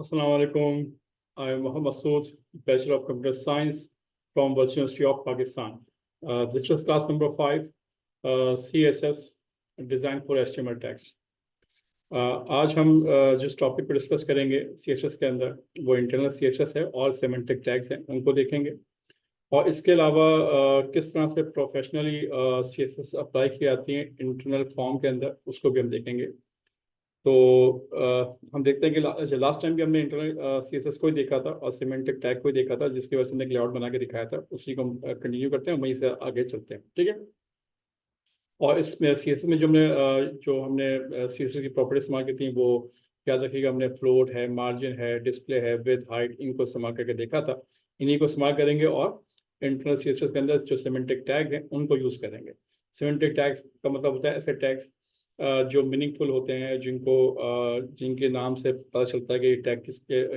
Assalamu alaikum. I am Muhammad Masood, Bachelor of Computer Science from Virtual University of Pakistan. This was class number 5, CSS Design for HTML Text. आज हम जिस topic पर discuss करेंगे CSS के अंदर वो internal CSS है और सेमेंटिक टैग्स हैं, उनको देखेंगे। और इसके अलावा किस तरह से प्रोफेशनली CSS अप्लाई की जाती हैं इंटरनल फॉर्म के अंदर, उसको भी हम देखेंगे। तो हम देखते हैं कि लास्ट टाइम भी हमने इंटरनल CSS को ही देखा था और सिमेंटिक टैग को ही देखा था, जिसकी वजह से हमने एक लेआउट बना के दिखाया था। उसी को हम कंटिन्यू करते हैं, वहीं से आगे चलते हैं, ठीक है। और इसमें CSS में जो हमने CSS की प्रॉपर्टी इस्तेमाल की थी वो याद रखिएगा। हमने फ्लोट है, मार्जिन है, डिस्प्ले है, विथ हाइट, इनको इस्तेमाल करके देखा था। इन्हीं को इस्तेमाल करेंगे और इंटरनल CSS के अंदर जो सिमेंटिक टैग हैं उनको यूज़ करेंगे। सिमेंटिक टैग्स का मतलब होता है ऐसे टैग्स जो मीनिंगफुल होते हैं, जिनके नाम से पता चलता है कि ये टैग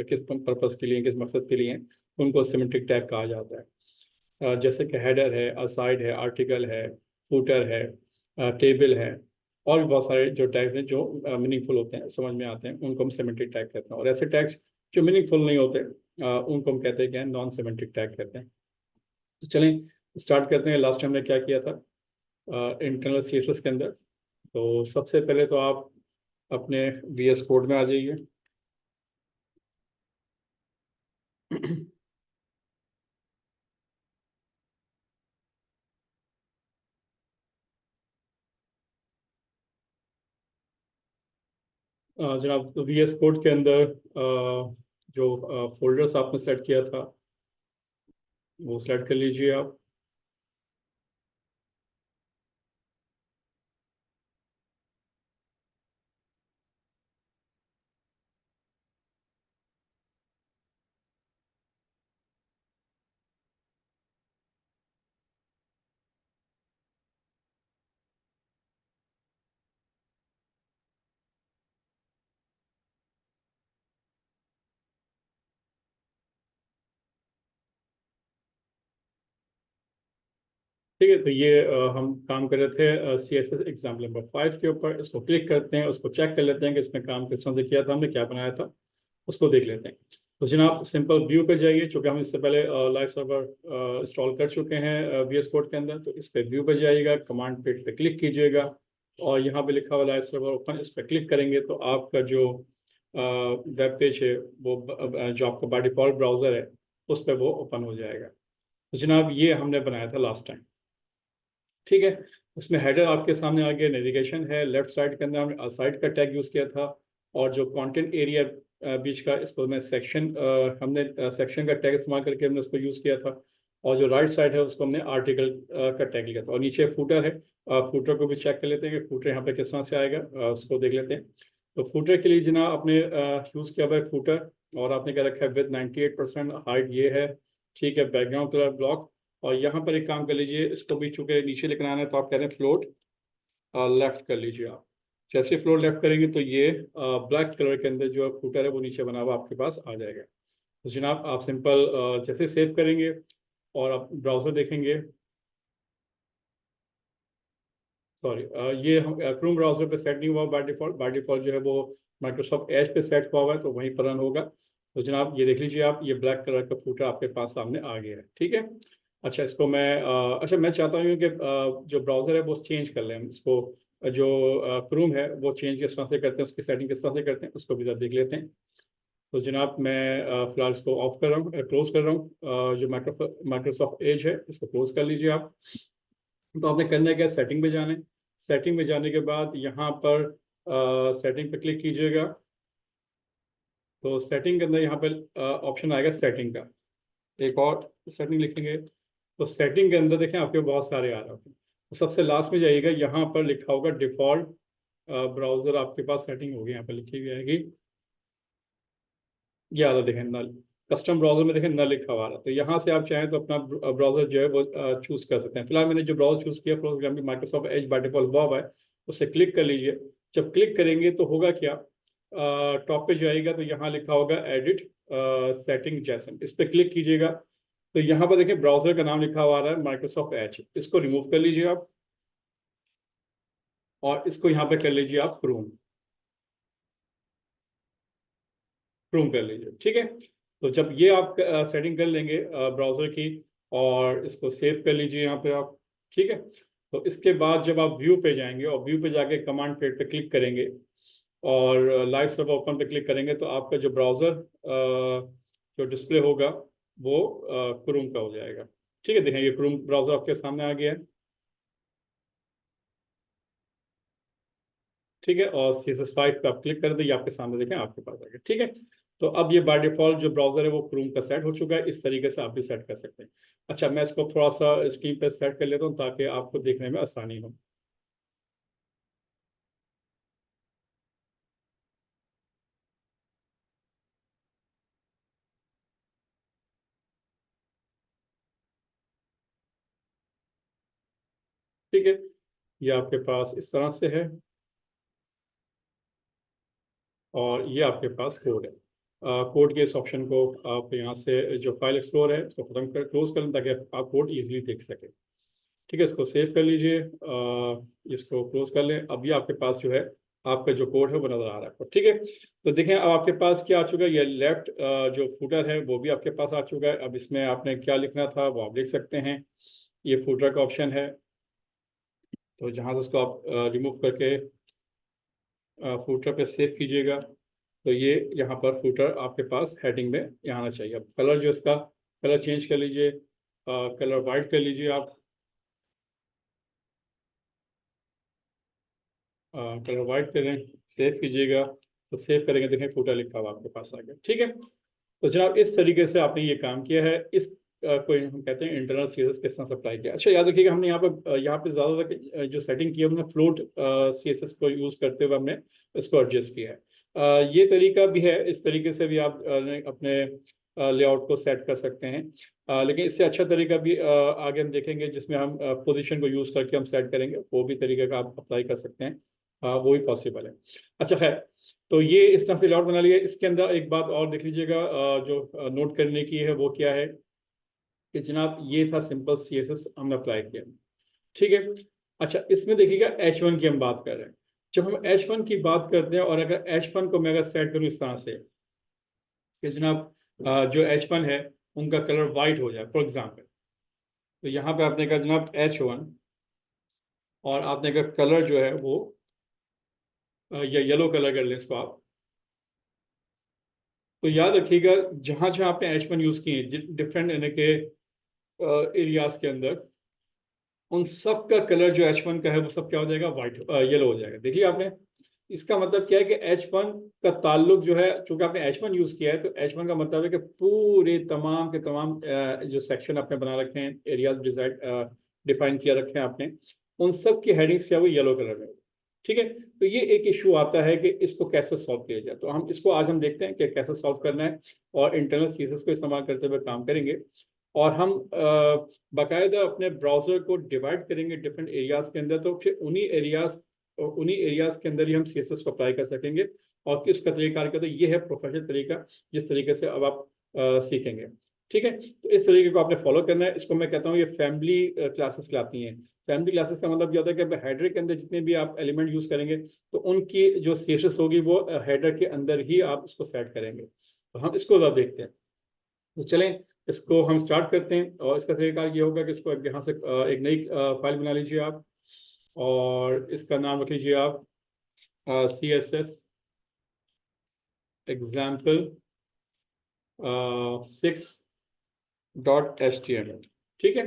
किस पर्पज़ के लिए, किस मकसद के लिए हैं, उनको सिमेंटिक टैग कहा जाता है। जैसे कि हेडर है, असाइड है, आर्टिकल है, फूटर है, टेबल है, और भी बहुत सारे जो टैग्स हैं जो मीनिंगफुल होते हैं, समझ में आते हैं, उनको हम सिमेंटिक टैग कहते हैं। और ऐसे टैग्स जो मीनिंगफुल नहीं होते उनको हम कहते हैं क्या, नॉन सिमेंटिक टैग कहते हैं। तो चलें स्टार्ट करते हैं। लास्ट टाइम हमने क्या किया था इंटरनल CSS के अंदर। तो सबसे पहले तो आप अपने VS कोड में आ जाइए। जनाब, तो VS कोड के अंदर जो फोल्डर्स आपने सेलेक्ट किया था वो सेलेक्ट कर लीजिए आप। ठीक है, तो ये हम काम कर रहे थे CSS एग्जाम्पल नंबर 5 के ऊपर। इसको क्लिक करते हैं, उसको चेक कर लेते हैं कि इसमें काम किस तरह से किया था, हमने क्या बनाया था, उसको देख लेते हैं। तो जनाब सिंपल व्यू पे जाइए, चूँकि हम इससे पहले लाइव सर्वर इंस्टॉल कर चुके हैं VS कोड के अंदर। तो इस पर व्यू पे जाइएगा, कमांड पे क्लिक कीजिएगा और यहाँ पे लिखा हुआ लाइव सर्वर ओपन, इस पर क्लिक करेंगे तो आपका जो वेब पेज है वो जो आपका बाय डिफॉल्ट ब्राउज़र है उस पर वो ओपन हो जाएगा। तो जनाब ये हमने बनाया था लास्ट टाइम, ठीक है। उसमें हेडर आपके सामने आ गया, नेविगेशन है, लेफ्ट साइड के अंदर हमने साइड का टैग यूज़ किया था, और जो कंटेंट एरिया बीच का, इसको मैं सेक्शन हमने सेक्शन का टैग इस्तेमाल करके हमने उसको यूज़ किया था। और जो राइट साइड है उसको हमने आर्टिकल का टैग लिया था। और नीचे फूटर है, फूटर को भी चेक कर लेते हैं कि फूटर यहाँ पे किस तरह से आएगा, उसको देख लेते हैं। तो फूटर के लिए जनाब आपने यूज़ किया हुआ है फूटर, और आपने क्या रखा है विद 98% हाइट, ये है, ठीक है। बैकग्राउंड कलर ब्लॉक, और यहाँ पर एक काम कर लीजिए, इसको भी चूंकि नीचे लिखना आना है तो आप कह रहे हैं फ्लोट लेफ्ट कर लीजिए आप। जैसे फ्लोट लेफ्ट करेंगे तो ये ब्लैक कलर के अंदर जो फूटर है वो नीचे बना हुआ आपके पास आ जाएगा। तो जनाब आप सिंपल जैसे सेव करेंगे और आप ब्राउज़र देखेंगे, सॉरी, ये हम क्रोम ब्राउज़र पे सेट नहीं हुआ बाय डिफ़ॉल्ट जो है वो माइक्रोसॉफ्ट एज पे सेट हुआ हुआ है, तो वहीं पर रन होगा। तो जनाब ये देख लीजिए आप, ये ब्लैक कलर का फूटर आपके पास सामने आ गया है, ठीक है। अच्छा, इसको मैं अच्छा मैं चाहता हूँ कि जो ब्राउज़र है वो चेंज कर लें इसको। जो क्रोम है वो चेंज किस तरह से करते हैं, उसकी सेटिंग किस तरह से करते हैं, उसको भी जरा देख लेते हैं। तो जनाब मैं फ़िलहाल इसको ऑफ कर रहा हूँ, क्लोज़ कर रहा हूँ। जो माइक्रोसॉफ्ट एज है इसको क्लोज़ कर लीजिए आप। तो आपने करना है क्या, सेटिंग में जाना है। सेटिंग में जाने के बाद यहाँ पर सेटिंग पे क्लिक कीजिएगा। तो सेटिंग के अंदर यहाँ पर ऑप्शन आएगा सेटिंग का, एक और सेटिंग लिखेंगे तो सेटिंग के अंदर देखें आपके बहुत सारे आ रहे हैं। तो सबसे लास्ट में जाइएगा, यहाँ पर लिखा होगा डिफ़ॉल्ट ब्राउज़र, आपके पास सेटिंग होगी, यहाँ पर लिखी हुई आएगी, ये आ रहा देखें नल। कस्टम ब्राउज़र में देखें नल लिखा हुआ आ रहा है। तो यहाँ से आप चाहें तो अपना ब्राउज़र जो है वो चूज़ कर सकते हैं। फिलहाल मैंने जो ब्राउज़र चूज़ किया program Microsoft Edge by default हुआ हुआ है, उससे क्लिक कर लीजिए। जब क्लिक करेंगे तो होगा क्या, टॉप पे जाएगा तो यहाँ लिखा होगा एडिट सेटिंग जैसन, इस पर क्लिक कीजिएगा। तो यहाँ पर देखिए ब्राउज़र का नाम लिखा हुआ आ रहा है माइक्रोसॉफ्ट एज, इसको रिमूव कर लीजिए आप और इसको यहाँ पे कर लीजिए आप क्रोम। क्रोम कर लीजिए। ठीक है, तो जब ये आप सेटिंग कर लेंगे ब्राउज़र की, और इसको सेव कर लीजिए यहाँ पे आप। ठीक है, तो इसके बाद जब आप व्यू पे जाएंगे और व्यू पे जाके कमांड पेड पे क्लिक करेंगे और लाइव सर्वर ओपन पे क्लिक करेंगे, तो आपका जो ब्राउज़र जो डिस्प्ले होगा वो क्रोम का हो जाएगा। ठीक है, देखें ये क्रोम ब्राउज़र आपके सामने आ गया है। ठीक है, और CSS5 पे आप क्लिक कर दें, ये आपके सामने देखें आपके पास आ गया। ठीक है, तो अब ये बाय डिफॉल्ट जो ब्राउज़र है वो क्रोम का सेट हो चुका है। इस तरीके से आप भी सेट कर सकते हैं। अच्छा, मैं इसको थोड़ा सा स्क्रीन पे सेट कर लेता हूँ ताकि आपको देखने में आसानी हो। ठीक है, ये आपके पास इस तरह से है और ये आपके पास कोड है। कोड के इस ऑप्शन को आप यहाँ से जो फाइल एक्सप्लोर है इसको खत्म कर क्लोज कर लें ताकि आप कोड इजीली देख सकें। ठीक है, इसको सेव कर लीजिए, इसको क्लोज कर लें। अब ये आपके पास जो है आपका जो कोड है वो नजर आ रहा है आपको। ठीक है, तो देखें अब आपके पास क्या आ चुका है, ये लेफ्ट जो फुटर है वो भी आपके पास आ चुका है। अब इसमें आपने क्या लिखना था वो आप लिख सकते हैं। ये फुटर का ऑप्शन है, तो जहाँ से उसको आप रिमूव करके फुटर पे सेव कीजिएगा, तो ये यहाँ पर फुटर आपके पास हेडिंग में यहाँ आना चाहिए। अब कलर जो इसका कलर चेंज कर लीजिए, कलर वाइट कर लीजिए आप, कलर वाइट करें, सेव कीजिएगा, तो सेव करेंगे देखें फुटर लिखा हुआ आपके पास आ गया। ठीक है, तो जनाब इस तरीके से आपने ये काम किया है। इस को हम कहते हैं इंटरनल CSS किस तरह सप्लाई किया। अच्छा, याद रखिएगा हमने यहाँ पे ज़्यादातर जो सेटिंग की है हमने फ्लोट CSS को यूज़ करते हुए हमने इसको एडजस्ट किया है। ये तरीका भी है, इस तरीके से भी आप अपने लेआउट को सेट कर सकते हैं। लेकिन इससे अच्छा तरीका भी आगे हम देखेंगे जिसमें हम पोजीशन को यूज़ करके हम सेट करेंगे, वो भी तरीके का आप अप्लाई कर सकते हैं, वो भी पॉसिबल है। अच्छा खैर, तो ये इस तरह से लेआउट बना लिया। इसके अंदर एक बात और देख लीजिएगा जो नोट करने की है वो क्या है कि जनाब ये था सिंपल CSS हमने अप्लाई किया। ठीक है, अच्छा इसमें देखिएगा H1 की हम बात कर रहे हैं। जब हम H1 की बात करते हैं और अगर H1 को मैं अगर सेट करूँ इस तरह से कि जनाब जो H1 है उनका कलर वाइट हो जाए फॉर एग्जाम्पल, तो यहाँ पे आपने कहा जनाब H1 और आपने कहा कलर जो है वो या येलो कलर कर लें इसको आप। तो याद रखिएगा जहां जहां आपने H1 यूज किए डिफरेंट यानी के एरियाज के अंदर, उन सब का कलर जो H1 का है वो सब क्या हो जाएगा, वाइट येलो हो जाएगा। देखिए आपने, इसका मतलब क्या है कि H1 का ताल्लुक जो है, चूंकि आपने H1 यूज किया है तो H1 का मतलब है कि पूरे तमाम के तमाम जो सेक्शन आपने बना रखे हैं, एरियाज डिजाइन डिफाइन किया रखे हैं आपने, उन सब की हेडिंग्स क्या वो येलो कलर में। ठीक है, तो ये एक इशू आता है कि इसको कैसे सॉल्व किया जाए, तो हम इसको आज हम देखते हैं कि कैसे सॉल्व करना है, और इंटरनल CSS को इस्तेमाल करते हुए काम करेंगे। और हम बाकायदा अपने ब्राउजर को डिवाइड करेंगे डिफरेंट एरियाज के अंदर, तो फिर उन्हीं एरियाज के अंदर ही हम CSS को अप्लाई कर सकेंगे। और किसका तरीका तो ये है प्रोफेशनल तरीका, जिस तरीके से अब आप सीखेंगे। ठीक है, तो इस तरीके को आपने फॉलो करना है। इसको मैं कहता हूँ ये फैमिली क्लासेस लाती हैं। फैमिली क्लासेस का मतलब ये होता है कि हेडर के अंदर जितने भी आप एलिमेंट यूज करेंगे तो उनकी जो CSS होगी वो हेडर के अंदर ही आप उसको सेट करेंगे। तो हम इसको जरा देखते हैं, तो चलें इसको हम स्टार्ट करते हैं। और इसका तरीका ये होगा कि इसको यहाँ से एक नई फाइल बना लीजिए आप, और इसका नाम रख लीजिए आप CSS example 6.html। ठीक है,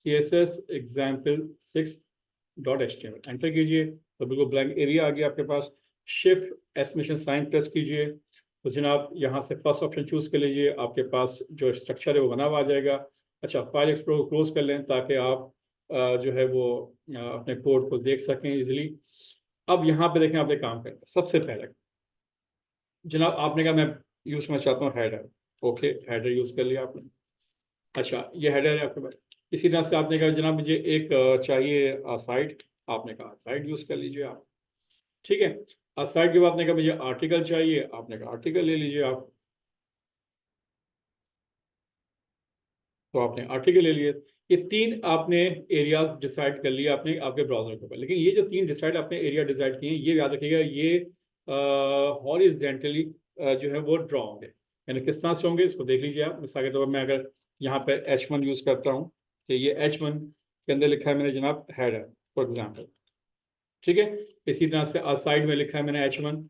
CSS example 6.html एंटर कीजिए, तो बिल्कुल ब्लैंक एरिया आ गया आपके पास। शिफ्ट एस्टिमेशन साइन प्रेस कीजिए, तो जनाब यहाँ से फर्स्ट ऑप्शन चूज कर लीजिए, आपके पास जो स्ट्रक्चर है वो बना हुआ आ जाएगा। अच्छा, फाइल एक्सप्लोर को क्लोज कर लें ताकि आप जो है वो अपने कोड को देख सकें इजीली। अब यहाँ पे देखें आपने काम करें, सबसे पहले जनाब आपने कहा मैं यूज करना चाहता हूँ हेडर। ओके, हेडर यूज कर लिया आपने। अच्छा, ये हेडर है आपके पास। इसी तरह से आपने कहा जनाब मुझे एक चाहिए साइट, आपने कहा साइट यूज कर लीजिए आप। ठीक है, साइट के बाद आपने कहा मुझे आर्टिकल चाहिए, आपने कहा आर्टिकल ले लीजिए आप, तो आपने आर्टिकल ले लिए। ये तीन आपने एरियाज डिसाइड कर लिए आपने आपके ब्राउजर के ऊपर। लेकिन ये जो तीन डिसाइड आपने एरिया डिसाइड किए हैं, ये याद रखिएगा, ये हॉरिजेंटली जो है वो ड्रॉ होंगे। यानी किस तरह से होंगे इसको देख लीजिए आप। मिसाल के तौर पर मैं अगर यहाँ पे H1 यूज करता हूँ, कि ये H1 के अंदर लिखा है मैंने जनाब हेडर फॉर एग्जाम्पल, ठीक है। इसी तरह से साइड में लिखा है मैंने H1,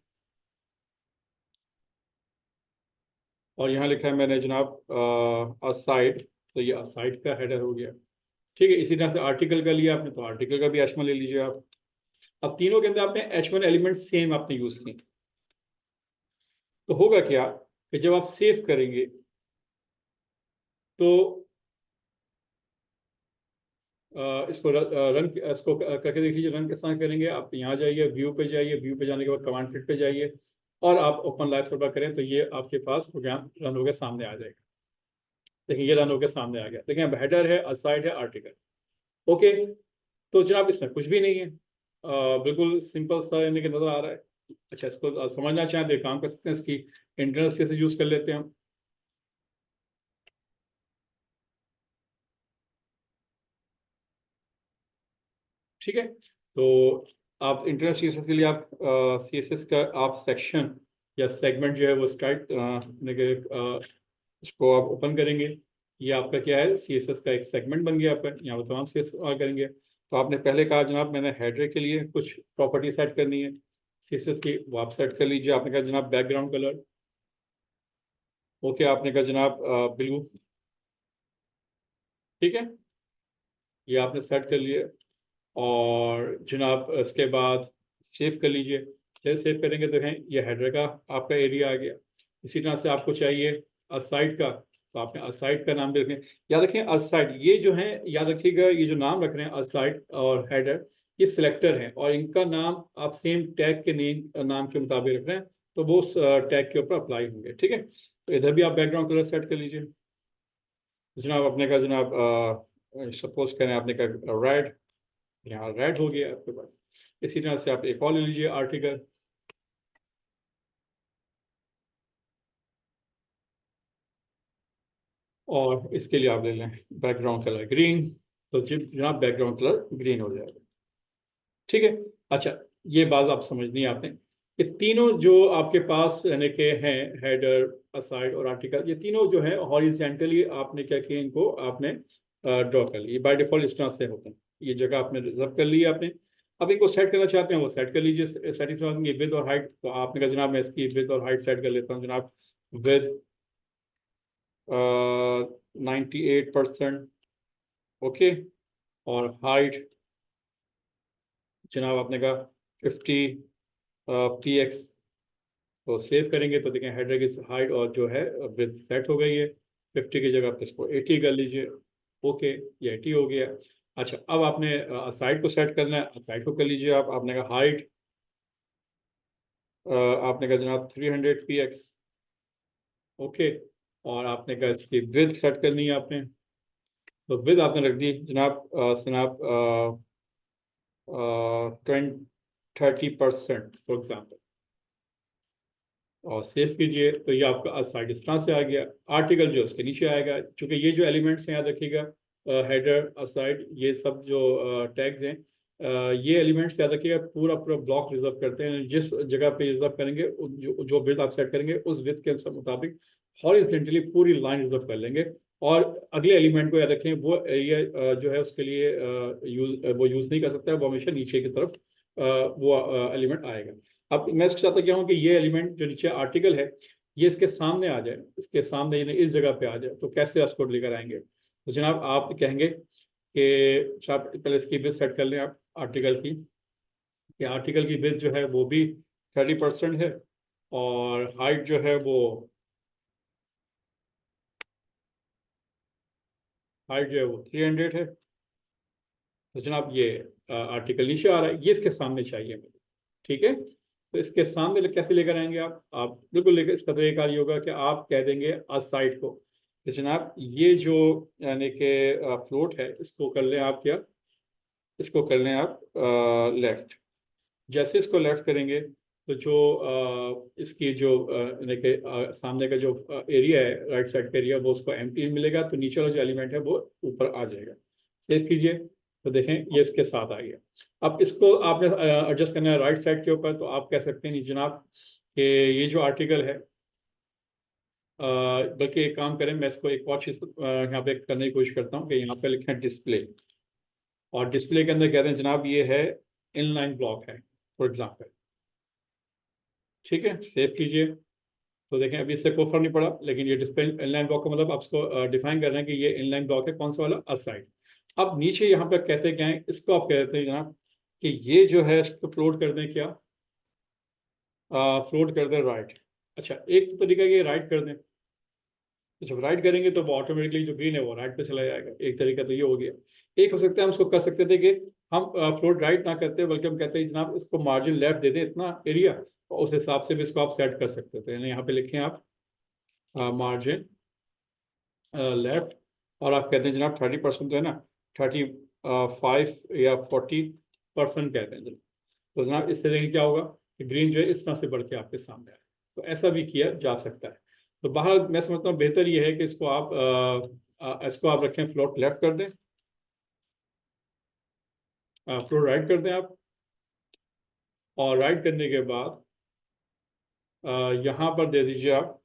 और यहाँ लिखा है मैंने जनाब साइड, तो ये साइड का हेडर हो गया, ठीक है। इसी तरह से आर्टिकल का लिया आपने, तो आर्टिकल का भी H1 ले लीजिए आप। अब तीनों के अंदर आपने H1 एलिमेंट सेम आपने यूज किए, तो होगा क्या कि जब आप सेव करेंगे तो इसको करके देख लीजिए। रन किस तरह करेंगे, आप यहाँ जाइए, व्यू पे जाइए, व्यू पे जाने के बाद कमांड फिट पे जाइए, और आप ओपन लाइव सर्वर करें, तो ये आपके पास प्रोग्राम रन होकर सामने आ जाएगा। देखिए ये रन होकर सामने आ गया। देखिए अब हेडर है, असाइड है, आर्टिकल, ओके। तो जनाब इसमें कुछ भी नहीं है, बिल्कुल सिंपल सा यानी कि नजर आ रहा है। अच्छा, इसको समझना चाहें तो एक काम कर सकते हैं, इसकी इंटरनल सीएसएस यूज कर लेते हैं हम। ठीक है, तो आप इंटरनल सीएसएस के लिए आप सीएसएस का आप सेक्शन या सेगमेंट जो है वो स्टार्ट इसको आप ओपन करेंगे। ये आपका क्या है, सीएसएस का एक सेगमेंट बन गया आपका। यहाँ पर तमाम सीएसएस करेंगे। तो आपने पहले कहा जनाब मैंने हेडर के लिए कुछ प्रॉपर्टी सेट करनी है सीएसएस की, वो आप सेट कर लीजिए। आपने कहा जनाब बैकग्राउंड कलर, ओके। आपने कहा जनाब ब्लू, ठीक है, ये आपने सेट कर लिया। और जनाब इसके बाद सेव कर लीजिए। जैसे सेव करेंगे तो है ये हेडर का आपका एरिया आ गया। इसी तरह से आपको चाहिए असाइड का, तो आपने असाइड का नाम भी रखें। याद रखें असाइड, ये जो है याद रखिएगा, ये जो नाम रख रहे हैं असाइड और हेडर, ये सिलेक्टर हैं, और इनका नाम आप सेम टैग के नाम के मुताबिक रख रहे हैं, तो वो उस टैग के ऊपर अप्लाई होंगे, ठीक है। तो इधर भी आप बैकग्राउंड कलर सेट कर लीजिए। जनाब अपने का जनाब सपोज करें आपने का रेड, यहाँ रेड हो गया आपके पास। इसी तरह से आप एक और ले लीजिए आर्टिकल, और इसके लिए आप ले लें बैकग्राउंड कलर ग्रीन, तो जनाब बैकग्राउंड कलर ग्रीन हो जाएगा, ठीक है। अच्छा, ये बात आप समझनी है आपने, ये तीनों जो आपके पास यानी कि हैं, हेडर, असाइड और आर्टिकल, ये तीनों जो है हॉरिजेंटली आपने क्या किया, इनको आपने ड्रॉ कर लिया। बाय डिफॉल्ट इस तरह से होते हैं, ये जगह आपने रिजर्व कर ली है आपने। अब इनको सेट करना चाहते हैं वो सेट कर लीजिए। सेटिंग विद और हाइट, तो आपने कहा जनाब मैं इसकी विद और हाइट सेट कर लेता हूँ जनाब, विद 98%, ओके। और हाइट जनाब आपने कहा 50 px। तो सेव करेंगे तो देखें हेडर की हाइट और जो है विड्थ सेट हो गई है। 50 की जगह आप इसको 80 कर लीजिए, ओके, ये 80 हो गया। अच्छा, अब आपने साइड को सेट करना है, साइड को कर लीजिए आप। आपने कहा हाइट, आपने कहा जनाब 300 px, ओके। और आपने कहा इसकी विड्थ सेट करनी है आपने, तो विड्थ आपने रख दी जनाब जनाब 30% फॉर एग्जाम्पल, और सेव कीजिए। तो ये आपका साइड इस तरह से आ गया। आर्टिकल जो उसके नीचे आएगा, चूंकि ये जो एलिमेंट्स हैं याद रखिएगा, हेडर, असाइड, ये सब जो टैग्स हैं, ये एलिमेंट्स याद रखिएगा पूरा पूरा ब्लॉक रिजर्व करते हैं। जिस जगह पे रिजर्व करेंगे, जो विड्थ आप सेट करेंगे उस विड्थ के मुताबिक हॉरिजॉन्टली पूरी लाइन रिजर्व कर लेंगे। और अगले एलिमेंट को याद रखें, वो एरिया जो है उसके लिए वो यूज नहीं कर सकता है, वो हमेशा नीचे की तरफ वो एलिमेंट आएगा। अब मैं इसके चाहता क्या हूँ कि ये एलिमेंट जो नीचे आर्टिकल है, ये इसके सामने आ जाए, इसके सामने यानी इस जगह पे आ जाए। तो कैसे आप इसको लेकर आएंगे, तो जनाब आप कहेंगे कि आप पहले इसकी विड्थ सेट कर लें आप आर्टिकल की, कि आर्टिकल की विड्थ जो है वो भी 30% है, और हाइट जो है वो हाइट जो है वो 300 है। तो जनाब ये आर्टिकल नीचे आ रहा है, ये इसके सामने चाहिए मुझे, ठीक है। तो इसके सामने कैसे लेकर आएंगे आप बिल्कुल लेकर, इसका तरीका ये होगा कि आप कह देंगे साइड को, तो जनाब ये जो यानी कि फ्लोट है, इसको कर लें आप क्या, इसको कर लें आप लेफ्ट। जैसे इसको लेफ्ट करेंगे तो जो इसकी जो यानी कि सामने का जो एरिया है, राइट साइड का एरिया, वो उसको एम्प्टी मिलेगा, तो नीचे वाला जो एलिमेंट है वो ऊपर आ जाएगा। सेव कीजिए, तो देखें ये इसके साथ आ गया। अब इसको आपने एडजस्ट करना है राइट साइड के ऊपर, तो आप कह सकते हैं जनाब कि ये जो आर्टिकल है, बल्कि एक काम करें, मैं इसको एक और चीज़ यहाँ पे करने की कोशिश करता हूँ कि यहाँ पे लिखें डिस्प्ले, और डिस्प्ले के अंदर कहते हैं जनाब ये है इनलाइन ब्लॉक है फॉर एग्जाम्पल। ठीक है, सेव कीजिए। तो देखें अभी इससे कोई फर्क नहीं पड़ा, लेकिन ये डिस्प्ले इनलाइन ब्लॉक का मतलब आप इसको डिफाइन कर रहे हैं कि ये इनलाइन ब्लॉक है, कौन सा वाला, असाइड। अब नीचे यहाँ पे कहते क्या है, इसको आप कहते हैं जनाब कि ये जो है इसको फ्लोट कर दें, क्या फ्लोट कर दें राइट। अच्छा, एक तो तरीका ये राइट कर दें, तो जब राइट करेंगे तो वो ऑटोमेटिकली जो ग्रीन है वो राइट पे चला जाएगा, एक तरीका तो ये हो गया। एक हो सकता है हम उसको कर सकते थे कि हम फ्लोट राइट ना करते, बल्कि हम कहते हैं जनाब इसको मार्जिन लेफ्ट दे दें इतना एरिया, और उस हिसाब से भी इसको आप सेट कर सकते थे। यानी यहाँ पे लिखें आप मार्जिन लेफ्ट, और आप कहते हैं जनाब 30% तो है ना, 35 या 40% कहते हैं जनाब। तो जनाब इससे देखिए क्या होगा कि ग्रीन जो है इस तरह से बढ़ के आपके सामने आए। तो ऐसा भी किया जा सकता है। तो बाहर मैं समझता हूँ बेहतर ये है कि इसको आप रखें, फ्लोट लेफ्ट कर दें, फ्लोट राइट कर दें आप, और राइट करने के बाद यहाँ पर दे दीजिए आप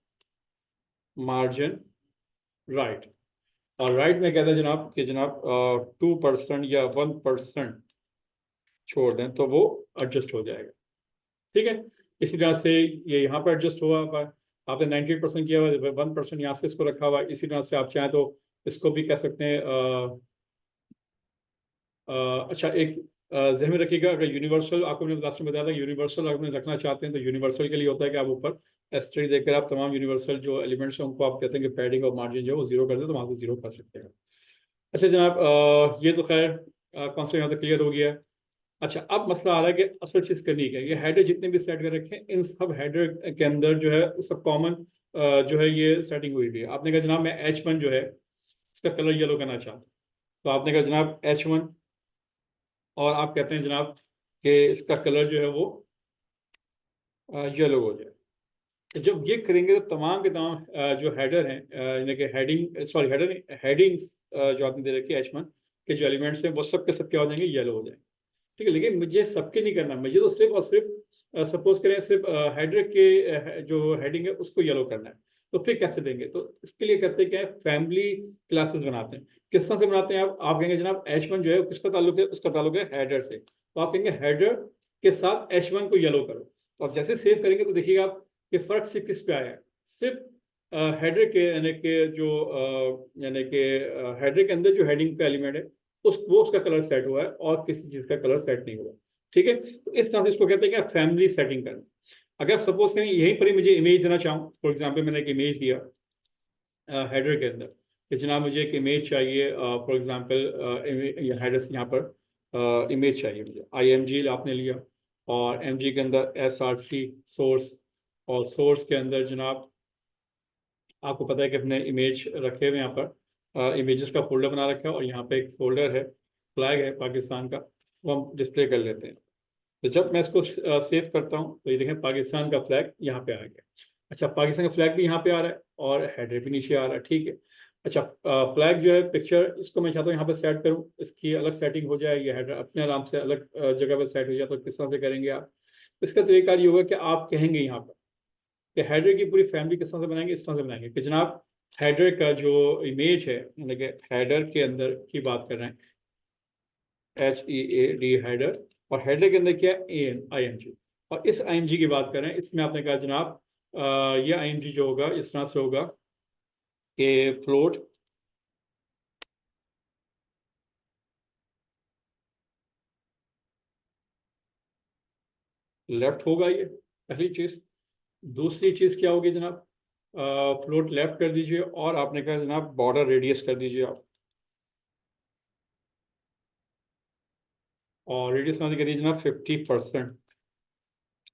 मार्जिन राइट। और राइट में कहता है जनाब कि जनाब 2% या 1% छोड़ दें तो वो एडजस्ट हो जाएगा। ठीक है, इसी तरह से ये यहाँ पर एडजस्ट हुआ हुआ है। आपने 98% किया हुआ है, 1% यहाँ से इसको रखा हुआ है। इसी तरह से आप चाहें तो इसको भी कह सकते हैं अच्छा, एक जहन में रखिएगा, अगर यूनिवर्सल, आपको मैंने लास्ट में बताया था, यूनिवर्सल अगर रखना चाहते हैं तो यूनिवर्सल के लिए होता है कि आप ऊपर एस्ट्री देकर आप तमाम यूनिवर्सल जो एलिमेंट्स हैं उनको आप कहते हैं कि पैडिंग और मार्जिन जो है वो जीरो कर दे, तो वहाँ से जीरो कर सकते हैं। अच्छा जनाब, ये तो खैर कॉन्सेप्ट यहाँ तक क्लियर हो गया है। अच्छा, अब मसला आ रहा है कि असल चीज़ करनी है, ये हेडर जितने भी सेट कर रखे हैं इन सब हेडर के अंदर जो है सब कॉमन जो है ये सेटिंग हुई हुई है। आपने कहा जनाब मैं H1 जो है इसका कलर येलो करना चाहता हूँ, तो आपने कहा जनाब H1, और आप कहते हैं जनाब कि इसका कलर जो है वो येलो हो जाए। तो जब ये करेंगे तो तमाम के तमाम जो हेडर हैं, यानी कि हेडिंग, सॉरी हेडर नहीं, हेडिंग्स जो आपने दे रखी है H1 के जो एलिमेंट्स हैं वो सब के सब क्या हो जाएंगे, येलो हो जाएंगे। ठीक है, लेकिन मुझे सबके नहीं करना, मुझे तो सिर्फ और सिर्फ सपोज करें सिर्फ हेडर के जो हेडिंग है उसको येलो करना है। तो फिर कैसे देंगे, तो इसके लिए करते क्या है, फैमिली क्लासेस बनाते हैं। किस तरह से बनाते हैं आप कहेंगे जनाब H1 जो है किसका ताल्लुक है, उसका ताल्लुक है हेडर से, तो आप कहेंगे हेडर के साथ H1 को येलो करो। तो आप जैसे सेव करेंगे तो देखिएगा आप कि फर्क सिर्फ किस पे आया है, सिर्फ हेडर के यानी कि जो यानी कि हेडर के अंदर जो हेडिंग का एलिमेंट है उसका कलर सेट हुआ है, और किसी चीज का कलर सेट नहीं हुआ। ठीक है, तो इस तरह से इसको कहते हैं कि फैमिली सेटिंग करना। अगर सपोज करें यहीं पर ही मुझे इमेज देना चाहूँ, फॉर एग्जांपल मैंने एक इमेज दिया हेडर के अंदर कि जनाब मुझे एक इमेज चाहिए, फॉर एग्जांपल हेडर से यहाँ पर इमेज चाहिए मुझे, IMG आपने लिया, और MG के अंदर SRC सोर्स, और सोर्स के अंदर जनाब आपको पता है कि अपने इमेज रखे हुए यहाँ पर इमेजेस का फोल्डर बना रखा है, और यहाँ पे एक फोल्डर है, फ्लैग है पाकिस्तान का, वो हम डिस्प्ले कर लेते हैं। तो जब मैं इसको सेव करता हूँ तो ये देखें पाकिस्तान का फ्लैग यहाँ पे आ गया। अच्छा, पाकिस्तान का फ्लैग भी यहाँ पे आ रहा है और हेडर भी नीचे आ रहा है। ठीक है, अच्छा, फ्लैग जो है पिक्चर, इसको मैं चाहता हूँ यहाँ पे सेट करूँ, इसकी अलग सेटिंग हो जाए, ये हेडर अपने आराम से अलग जगह पर सेट हो जाए। तो किस तरह से करेंगे आप, इसका तरीका ये होगा कि आप कहेंगे यहाँ पर कि हेडर की पूरी फैमिली किस तरह से बनाएंगे, इस तरह से बनाएंगे कि जनाब हेडर का जो इमेज है, यानी कि हेडर के अंदर की बात कर रहे हैं, HEAD हेडर, और हेडर के अंदर क्या है, IMG, और इस IMG की बात कर रहे हैं। इसमें आपने कहा जनाब ये IMG जो होगा इस तरह से होगा कि फ्लोट लेफ्ट होगा, ये पहली चीज। दूसरी चीज क्या होगी जनाब, फ्लोट लेफ्ट कर दीजिए, और आपने कहा जनाब बॉर्डर रेडियस कर दीजिए आप, और रेडियस में करिए जनाब 50%।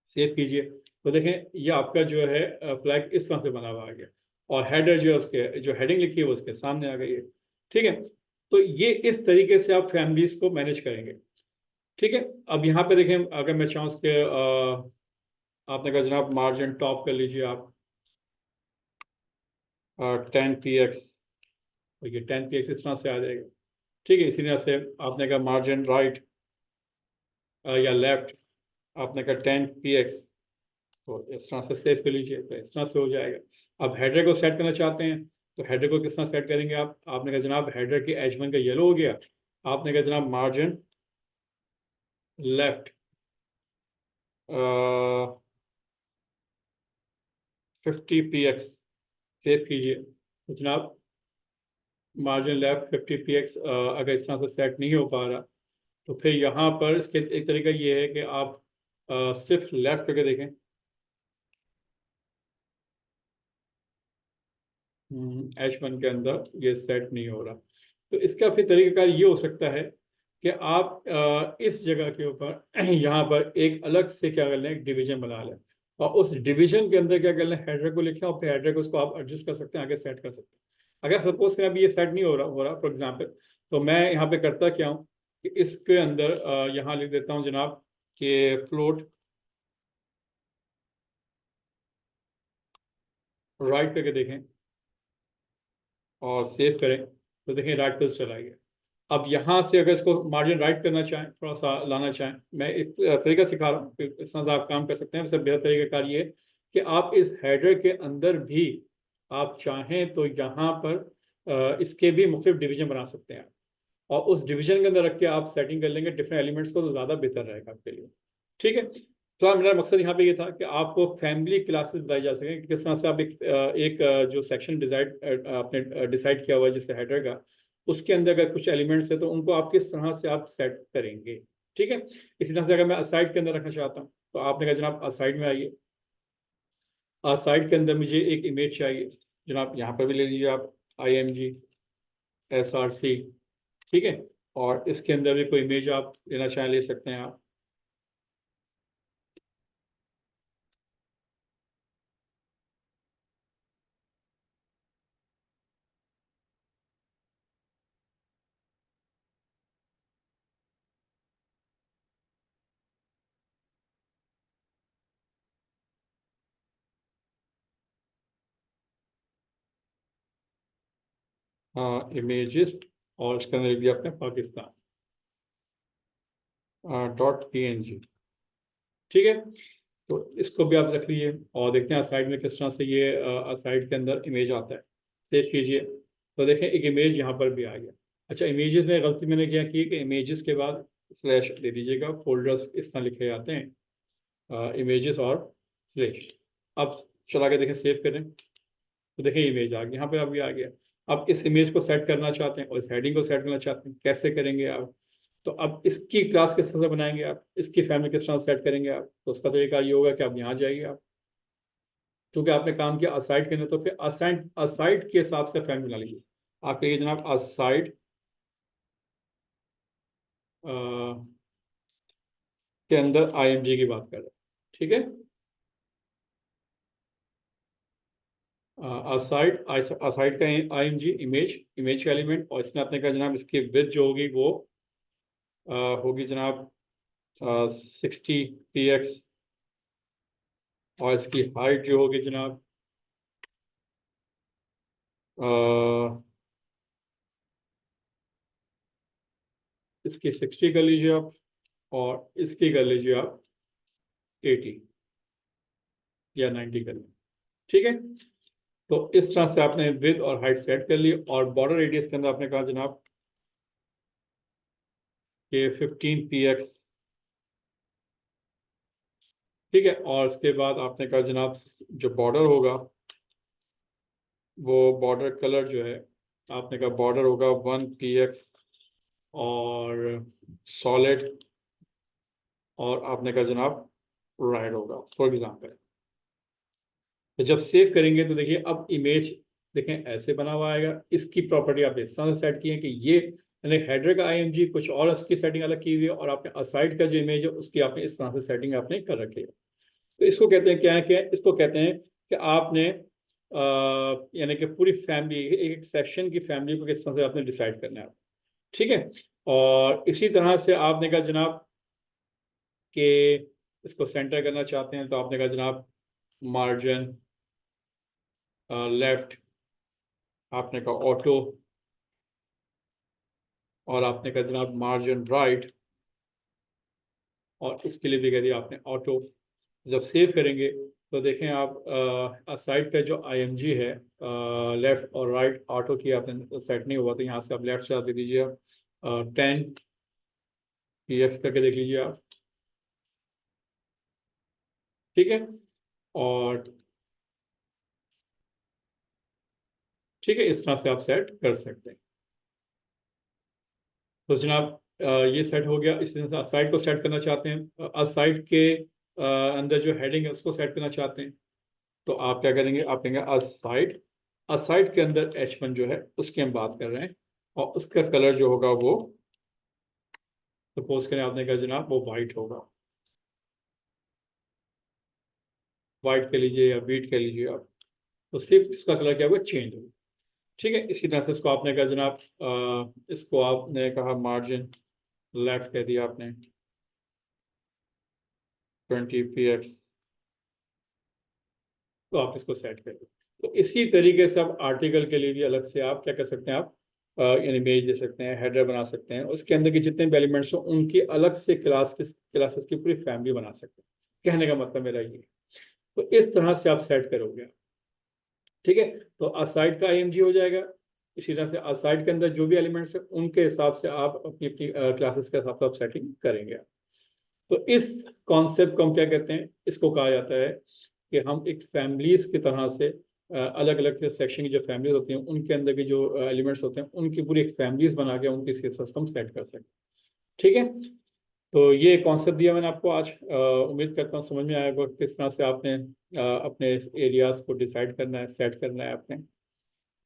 सेव कीजिए। तो देखें ये आपका जो है फ्लैग इस तरह से बना हुआ आ गया, और हेडर जो है उसके जो हेडिंग लिखी है वो उसके सामने आ गई है। ठीक है, तो ये इस तरीके से आप फैमिलीज को मैनेज करेंगे। ठीक है, अब यहाँ पे देखें, अगर मैं चाहूँ उसके आपने कहा जनाब मार्जिन टॉप कर लीजिए आप 10 px, तो ये 10 px इस तरह से आ जाएगा। ठीक है। इसी तरह से आपने कहा मार्जिन राइट या लेफ्ट, आपने कहा 10 px, तो इस तरह से सेव कर लीजिए, तो इस तरह से हो जाएगा। अब हेडर को सेट करना चाहते हैं, तो हेडर को किस तरह सेट करेंगे आप? आपने कहा जनाब हेडर की H1 का येलो हो गया, आपने कहा जनाब मार्जिन लेफ्ट 50 px, सेव कीजिए। तो जनाब मार्जिन लेफ्ट 50 px अगर इस तरह से सेट नहीं हो पा रहा, तो फिर यहाँ पर इसके एक तरीका ये है कि आप सिर्फ लेफ्ट करके देखें। H1 के अंदर ये सेट नहीं हो रहा, तो इसका फिर तरीकाकार ये हो सकता है कि आप इस जगह के ऊपर यहाँ पर एक अलग से क्या कर लें, एक डिवीजन बना लें, और उस डिवीजन के अंदर क्या कर लें, हेडर को लिखें, और फिर हेडर को उसको आप एडजस्ट कर सकते हैं, आगे सेट कर सकते हैं। अगर सपोज करें अभी ये सेट नहीं हो रहा फॉर एग्जाम्पल, तो मैं यहाँ पे करता क्या हूँ कि इसके अंदर यहाँ लिख देता हूँ जनाब कि फ्लोट राइट करके देखें और सेव करें, तो देखें राइट पर चला गया। अब यहाँ से अगर इसको मार्जिन राइट करना चाहें, थोड़ा सा लाना चाहें, मैं एक तरीका सिखा रहा हूँ, इस तरह से आप काम कर सकते हैं। वैसे बेहतर तरीका ये है कि आप इस हेडर के अंदर भी आप चाहें तो यहाँ पर इसके भी मुख्तलिफ डिवीजन बना सकते हैं, और उस डिवीजन के अंदर रख के आप सेटिंग कर लेंगे डिफरेंट एलिमेंट्स को, तो ज़्यादा बेहतर रहेगा आपके लिए। ठीक है। तो मेरा मकसद यहाँ पे ये था कि आपको फैमिली क्लासेस बताई जा सकें कि किस तरह से आप एक जो सेक्शन डिसाइड आपने डिसाइड किया हुआ है जैसे हेडर का, उसके अंदर अगर कुछ एलिमेंट्स है तो उनको आप किस तरह से आप सेट करेंगे। ठीक है। इसी तरह से अगर मैं असाइड के अंदर रखना चाहता हूँ, तो आपने कहा जनाब असाइड में आइए, असाइड के अंदर मुझे एक इमेज चाहिए, जनाब यहाँ पर भी ले लीजिए आप IMG SRC। ठीक है। और इसके अंदर भी कोई इमेज आप लेना चाहें ले सकते हैं आप। हाँ इमेजेस, और इसके अंदर लिख दिया आपने पाकिस्तान .png। ठीक है। तो इसको भी आप रख लीजिए, और देखते हैं साइड में किस तरह से ये साइड के अंदर इमेज आता है। सेव कीजिए, तो देखें एक इमेज यहाँ पर भी आ गया। अच्छा, इमेजेस में गलती मैंने क्या की कि इमेजेस के बाद स्लैश दे दीजिएगा, फोल्डर्स इस तरह लिखे जाते हैं इमेजेस और स्लैश। अब चला के देखें, सेव करें, तो देखें इमेज आ गई, यहाँ पे अभी आ गया। अब इस इमेज को सेट करना चाहते हैं और इस हेडिंग को सेट करना चाहते हैं, कैसे करेंगे आप? तो अब इसकी क्लास किस तरह से बनाएंगे आप, इसकी फैमिली किस तरह सेट करेंगे आप? तो उसका तरीका ये होगा कि आप यहाँ जाइए, आप क्योंकि आपने काम किया असाइड के अंदर, तो फिर असाइड असाइड के हिसाब से फैमिली बना लीजिए। आप कहिए जनाब असाइड के अंदर IMG की बात कर रहे हैं। ठीक है। असाइड असाइड का IMG इमेज, इमेज का एलिमेंट, और इसमें आपने कहा जनाब इसकी विड्थ जो होगी वो होगी जनाब 60 px, और इसकी हाइट जो होगी जनाब इसकी 60 कर लीजिए आप, और इसकी कर लीजिए आप 80 या 90 कर लीजिए। ठीक है। तो इस तरह से आपने विड्थ और हाइट सेट कर ली, और बॉर्डर रेडियस के अंदर आपने कहा जनाब कि 15 px। ठीक है। और इसके बाद आपने कहा जनाब जो बॉर्डर होगा वो बॉर्डर कलर जो है, आपने कहा बॉर्डर होगा 1 px और सॉलिड, और आपने कहा जनाब राइट होगा फॉर एग्जाम्पल। तो जब सेव करेंगे तो देखिए अब इमेज देखें ऐसे बना हुआ आएगा। इसकी प्रॉपर्टी आप इस तरह से सेट की है कि ये यानी हेडर का IMG कुछ और उसकी सेटिंग अलग की हुई है, और आपने असाइड का जो इमेज है उसकी आपने इस तरह से सेटिंग आपने कर रखी है। तो इसको कहते हैं क्या है, क्या इसको कहते हैं कि आपने यानी कि पूरी फैमिली, एक सेक्शन की फैमिली को किस तरह से आपने डिसाइड करना है। ठीक है। और इसी तरह से आपने कहा जनाब कि इसको सेंटर करना चाहते हैं, तो आपने कहा जनाब मार्जिन लेफ्ट, आपने कहा ऑटो और आपने कहा जनाब मार्जिन राइट, और इसके लिए भी कह दिया आपने ऑटो। जब सेव करेंगे तो देखें आप साइड का जो IMG है, लेफ्ट और राइट ऑटो की आपने सेट नहीं हुआ, तो यहाँ से आप लेफ्ट से आप दे दीजिए 10 PX करके देख लीजिए आप, ठीक है। और ठीक है, इस तरह से आप सेट कर सकते हैं। तो जनाब ये सेट हो गया। इस तरह से साइड को सेट करना चाहते हैं, साइड के अंदर जो हेडिंग है उसको सेट करना चाहते हैं, तो आप क्या करेंगे, आप कहेंगे असाइड। असाइड के अंदर H1 जो है उसकी हम बात कर रहे हैं, और उसका कलर जो होगा वो, सपोज करें आपने कहा जनाब वो वाइट होगा, वाइट कह लीजिए या बीट कह लीजिए आप, तो सिर्फ इसका कलर क्या होगा, चेंज होगा, ठीक है। इसी तरह से इसको आपने कहा जनाब इसको आपने कहा मार्जिन लेफ्ट कह दिया आपने 20 PX, तो आप इसको सेट कर दो। तो इसी तरीके से आप आर्टिकल के लिए भी अलग से आप क्या कर सकते हैं, आप इमेज दे सकते हैं, हेडर बना सकते हैं, उसके अंदर के जितने भी एलिमेंट्स हो उनकी अलग से क्लासेस की पूरी फैमिली बना सकते हैं, कहने का मतलब मेरा ये है। तो इस तरह से आप सेट करोगे, ठीक है। तो असाइड का IMG हो जाएगा। इसी तरह से असाइड के अंदर जो भी एलिमेंट्स है उनके हिसाब से आप अपनी अपनी क्लासेस के हिसाब से आप सेटिंग करेंगे। तो इस कॉन्सेप्ट को हम क्या कहते हैं, इसको कहा जाता है कि हम एक फैमिलीज की तरह से अलग अलग सेक्शन की जो फैमिलीज होती हैं उनके अंदर के जो एलिमेंट्स होते हैं उनकी पूरी एक फैमिलीज बना के उनके सिस्टम को हम सेट कर सकते हैं, ठीक है। तो ये कॉन्सेप्ट दिया मैंने आपको आज, उम्मीद करता हूँ समझ में आएगा किस तरह से आपने अपने एरियाज को डिसाइड करना है, सेट करना है आपने,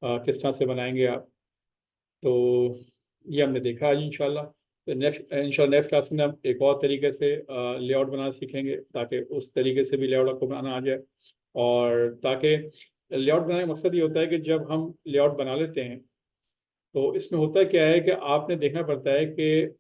किस तरह से बनाएंगे आप। तो ये हमने देखा आज इंशाल्लाह। तो नेक्स्ट क्लास में हम एक और तरीके से लेआउट बनाना सीखेंगे, ताकि उस तरीके से भी लेआउट आपको बनाना आ जाए। और ताकि लेआउट बनाने का मकसद ये होता है कि जब हम लेआउट बना लेते हैं तो इसमें होता क्या है कि आपने देखना पड़ता है कि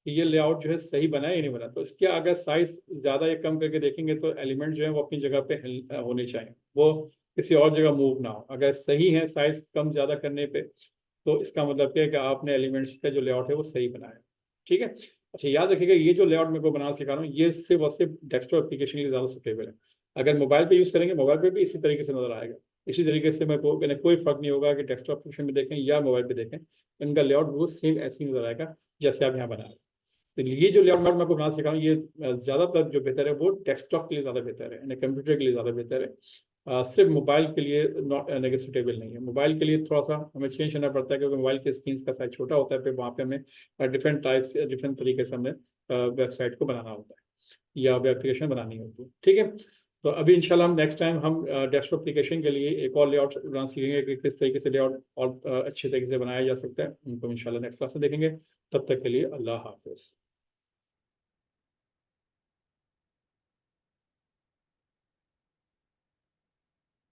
ये लेआउट जो है सही बना है या नहीं बना। तो इसके अगर साइज ज़्यादा या कम करके देखेंगे तो एलिमेंट जो है वो अपनी जगह पे होने चाहिए, वो किसी और जगह मूव ना हो। अगर सही है साइज कम ज़्यादा करने पे, तो इसका मतलब क्या है कि आपने एलिमेंट्स का जो लेआउट है वो सही बनाया, ठीक है। अच्छा याद रखिएगा, ये जो लेआउट मैं को बनाना सिखा रहा हूँ ये सिर्फ और सिर्फ डेस्कटॉप एप्लीकेशन के लिए ज़्यादा सुटेबल है। अगर मोबाइल पे यूज़ करेंगे, मोबाइल पे भी इसी तरीके से नजर आएगा। इसी तरीके से मैंने कोई फर्क नहीं होगा कि डेस्कटॉप एप्लीकेशन में देखें या मोबाइल पे देखें, इनका लेआउट वो सेम ऐसे ही नजर आएगा जैसे आप यहाँ बना रहे हैं। तो ये जो लेआउट मैं आपको बनाना सिखा रहा हूँ ये ज़्यादातर जो बेहतर है वो डेस्कटॉप के लिए ज़्यादा बेहतर है, यानी कंप्यूटर के लिए ज़्यादा बेहतर है। सिर्फ मोबाइल के लिए नॉट सुटेबल नहीं है। मोबाइल के लिए थोड़ा सा हमें चेंज करना पड़ता है क्योंकि मोबाइल के स्क्रीन का साइज छोटा होता है, फिर वहाँ पे हमें डिफरेंट टाइप्स डिफरेंट तरीके से हमें वेबसाइट को बनाना होता है या वेब एप्लीकेशन बनानी होती है, ठीक है। तो अभी इंशाल्लाह हम नेक्स्ट टाइम हम डेस्कटॉप एप्लीकेशन के लिए एक और लेआउट बनाना सीखेंगे कि किस तरीके से लेआउट और अच्छे तरीके से बनाया जा सकता है, उनको इंशाल्लाह नेक्स्ट क्लास में देखेंगे। तब तक के लिए अल्लाह हाफिज़।